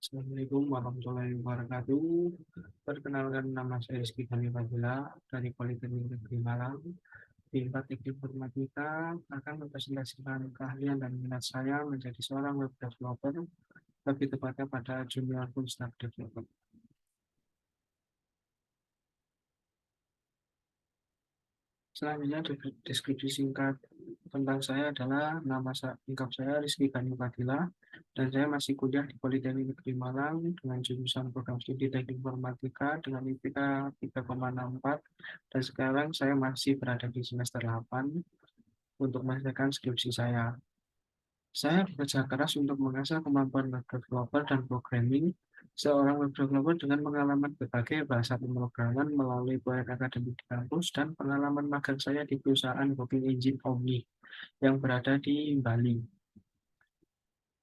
Assalamualaikum warahmatullahi wabarakatuh. Perkenalkan, nama saya Rizky Fahmi Fadila dari Politeknik Negeri Malang. Tingkat Teknik Informatika akan mempresentasikan keahlian dan minat saya menjadi seorang web developer, lebih tepatnya pada junior full stack developer. Selanjutnya, deskripsi singkat tentang saya adalah lengkap saya Rizky Fahmi Fadila, dan saya masih kuliah di Politeknik Negeri Malang dengan jurusan program studi Teknik Informatika dengan IPK 3,64, dan sekarang saya masih berada di semester 8 untuk menyelesaikan skripsi saya. Saya bekerja keras untuk mengasah kemampuan web developer dan programming. Seorang web developer dengan pengalaman berbagai bahasa pemrograman melalui proyek akademik di kampus dan pengalaman magang saya di perusahaan booking engine Omni yang berada di Bali.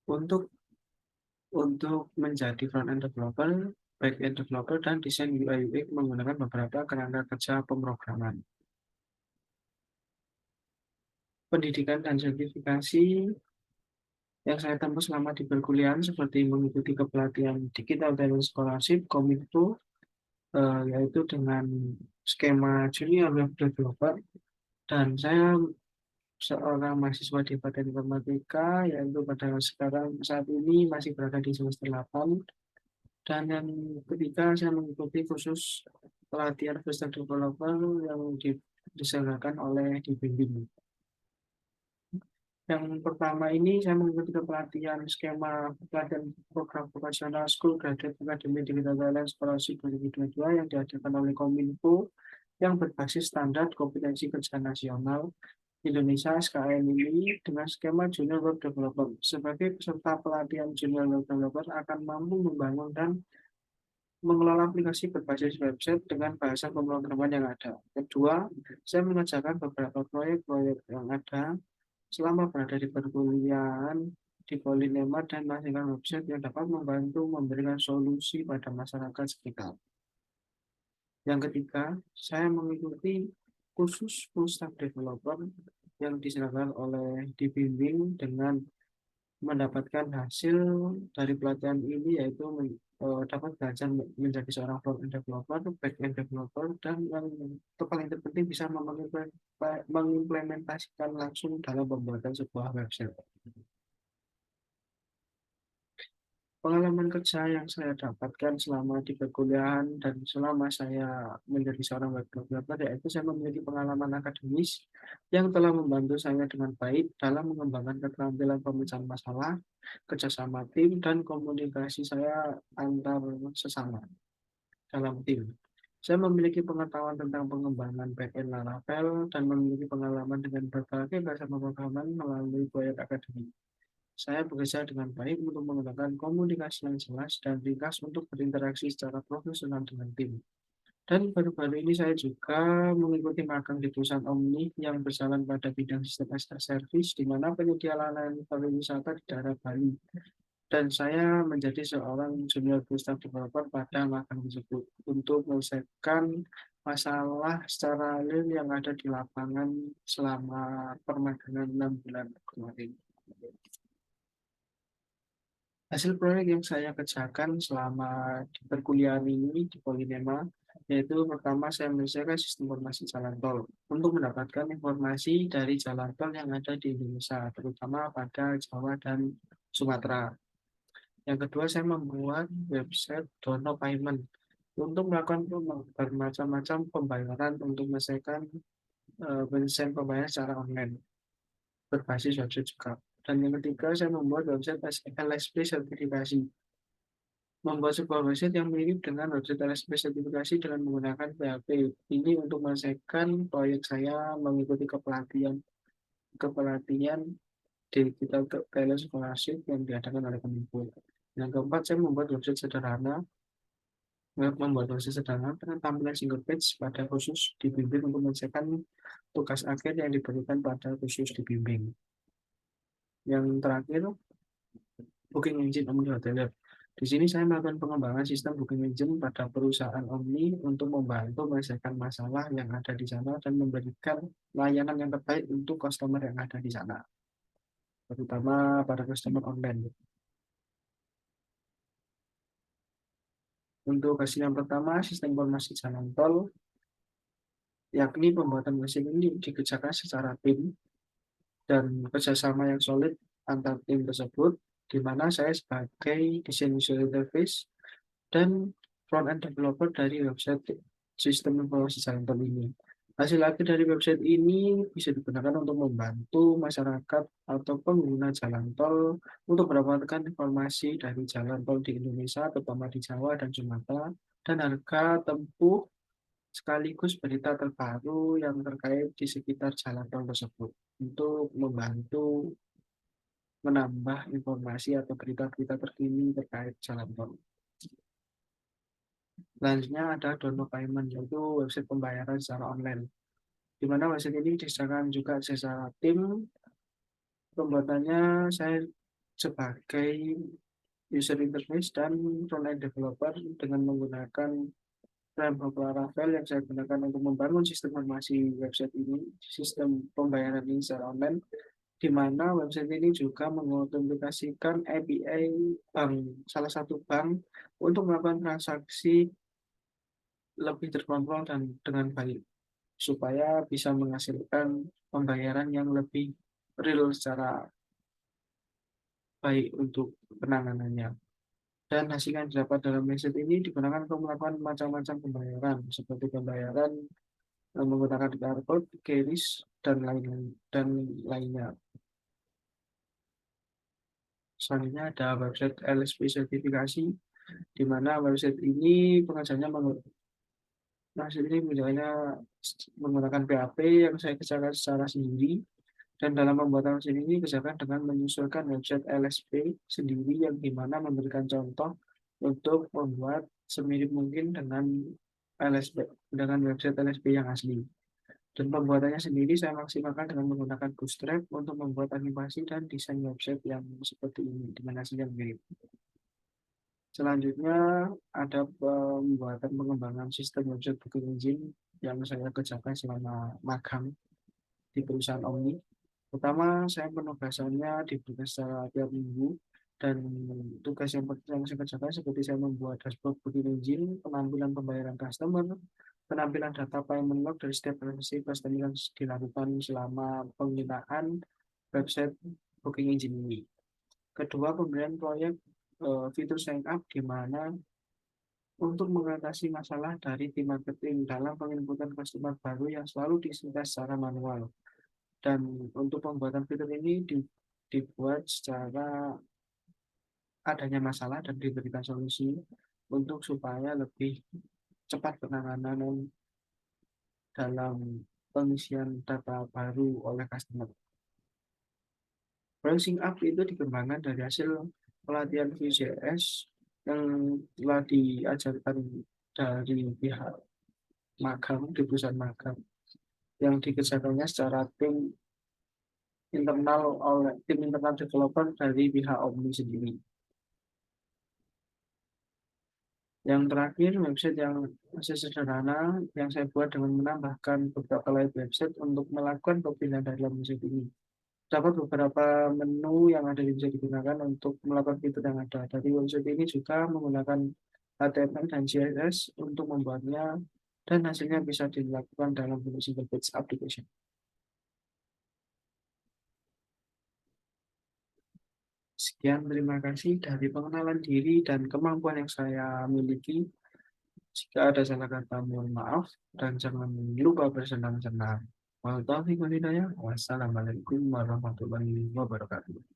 Untuk menjadi front-end developer, back-end developer, dan desain UI UX menggunakan beberapa kerangka kerja pemrograman. Pendidikan dan sertifikasi yang saya tempuh selama di perkuliahan seperti mengikuti kepelatihan Digital Talent Scholarship Kominfo, yaitu dengan skema Junior Web Developer, dan saya seorang mahasiswa di Badan Informatika, yaitu pada saat ini masih berada di semester 8, dan yang ketiga saya mengikuti kursus pelatihan full stack developer yang diselenggarakan oleh Dibimbing. Yang pertama ini saya mengikuti pelatihan skema pelatihan program vocational school graduate academy digital talent scholarship 2022 yang diadakan oleh Kominfo yang berbasis standar kompetensi kerja nasional Indonesia SKN ini dengan skema junior web developer. Sebagai peserta pelatihan junior web developer akan mampu membangun dan mengelola aplikasi berbasis website dengan bahasa pemrograman yang ada. Kedua, saya mengerjakan beberapa proyek-proyek yang ada selama berada di perkuliahan di Polinema dan menghasilkan website yang dapat membantu memberikan solusi pada masyarakat sekitar. Yang ketiga, saya mengikuti kursus full stack developer yang diselenggarakan oleh Dibimbing dengan mendapatkan hasil dari pelatihan ini, yaitu dapat belajar menjadi seorang front-end developer, back-end developer, dan yang paling terpenting bisa mengimplementasikan langsung dalam pembuatan sebuah website. Pengalaman kerja yang saya dapatkan selama di perkuliahan dan selama saya menjadi seorang web developer, yaitu saya memiliki pengalaman akademis yang telah membantu saya dengan baik dalam mengembangkan keterampilan pemecahan masalah, kerjasama tim, dan komunikasi saya antar sesama dalam tim. Saya memiliki pengetahuan tentang pengembangan back-end Laravel dan memiliki pengalaman dengan berbagai bahasa pemrograman melalui proyek akademik. Saya bekerja dengan baik untuk menggunakan komunikasi yang jelas dan ringkas untuk berinteraksi secara profesional dengan tim. Dan baru-baru ini saya juga mengikuti magang di perusahaan Omni yang berjalan pada bidang sistem as a service, di mana penyedia layanan pariwisata di daerah Bali. Dan saya menjadi seorang junior full stack developer pada magang tersebut untuk menyelesaikan masalah secara real yang ada di lapangan selama permagangan 6 bulan kemarin. Hasil proyek yang saya kerjakan selama di perkuliahan ini di Polinema, yaitu pertama saya menyelesaikan sistem informasi jalan tol untuk mendapatkan informasi dari jalan tol yang ada di Indonesia, terutama pada Jawa dan Sumatera. Yang kedua, saya membuat website Dono Payment untuk melakukan bermacam-macam pembayaran untuk menyelesaikan penyelesaian pembayaran secara online berbasis website juga. Dan yang ketiga, saya membuat website LSP sertifikasi. Membuat sebuah website yang mirip dengan website LSP sertifikasi dengan menggunakan PHP. Ini untuk menyelesaikan proyek saya mengikuti kepelatihan Digital Talent Scholarship yang diadakan oleh Kominfo. Yang keempat, saya membuat website sederhana dengan tampilan single page pada khusus dibimbing untuk menyelesaikan tugas akhir yang diberikan pada khusus dibimbing. Yang terakhir, booking engine Omni Hotelier. Di sini saya melakukan pengembangan sistem booking engine pada perusahaan Omni untuk membantu menyelesaikan masalah yang ada di sana dan memberikan layanan yang terbaik untuk customer yang ada di sana, terutama para customer online. Untuk hasil yang pertama, sistem informasi jalan tol, yakni pembuatan mesin ini dikerjakan secara tim dan kerjasama yang solid antar tim tersebut, di mana saya sebagai desain user interface dan front-end developer dari website sistem informasi jalan tol ini. Hasil akhir dari website ini bisa digunakan untuk membantu masyarakat atau pengguna jalan tol untuk mendapatkan informasi dari jalan tol di Indonesia, terutama di Jawa dan Sumatera, dan harga tempuh sekaligus berita terbaru yang terkait di sekitar jalan tol tersebut untuk membantu menambah informasi atau berita-berita terkini terkait jalan tol. Selanjutnya ada download payment, yaitu website pembayaran secara online, di mana website ini disediakan juga secara tim. Pembuatannya saya sebagai user interface dan front-end developer dengan menggunakan framework Laravel yang saya gunakan untuk membangun sistem informasi website ini, sistem pembayaran ini secara online, di mana website ini juga mengotomatisasikan API bank, salah satu bank, untuk melakukan transaksi lebih terkontrol dan dengan baik, supaya bisa menghasilkan pembayaran yang lebih real secara baik untuk penanganannya. Dan hasil yang didapat dalam website ini digunakan untuk melakukan macam-macam pembayaran, seperti pembayaran menggunakan QR code, QRIS, dan lainnya. Selanjutnya ada website LSP sertifikasi, di mana website ini pengajarnya misalnya menggunakan PHP yang saya kerjakan secara sendiri, dan dalam pembuatan website ini kerjakan dengan menyesuaikan website LSP sendiri yang dimana memberikan contoh untuk membuat semirip mungkin dengan LSP, dengan website LSP yang asli. Dan pembuatannya sendiri saya maksimalkan dengan menggunakan Bootstrap untuk membuat animasi dan desain website yang seperti ini dengan hasil yang mirip. Selanjutnya ada pembuatan pengembangan sistem website booking engine yang saya kerjakan selama magang di perusahaan Omni. Pertama, saya penugasannya diberikan secara tiap minggu, dan tugas yang saya kerjakan seperti saya membuat dashboard booking engine, penampilan pembayaran customer, penampilan data payment log dari setiap transaksi custom yang dilakukan selama penggunaan website booking engine ini. Kedua, pemberian proyek fitur sign up, di mana untuk mengatasi masalah dari tim marketing dalam penginputan customer baru yang selalu disintas secara manual. Dan untuk pembuatan fitur ini dibuat secara adanya masalah dan diberikan solusi untuk supaya lebih cepat penanganan dalam pengisian data baru oleh customer. Browsing Up itu dikembangkan dari hasil pelatihan Vue.js yang telah diajarkan dari pihak magang di perusahaan magang, yang dikerjakannya secara tim internal developer dari pihak Omni sendiri. Yang terakhir, website yang masih sederhana yang saya buat dengan menambahkan beberapa layer website untuk melakukan pembinaan dalam website ini. Dapat beberapa menu yang ada yang bisa digunakan untuk melakukan fitur yang ada. Dari website ini juga menggunakan HTML dan CSS untuk membuatnya, dan hasilnya bisa dilakukan dalam bentuk single page application. Sekian, terima kasih dari pengenalan diri dan kemampuan yang saya miliki. Jika ada salah kata, mohon maaf, dan jangan lupa bersenang-senang. Wassalamualaikum warahmatullahi wabarakatuh.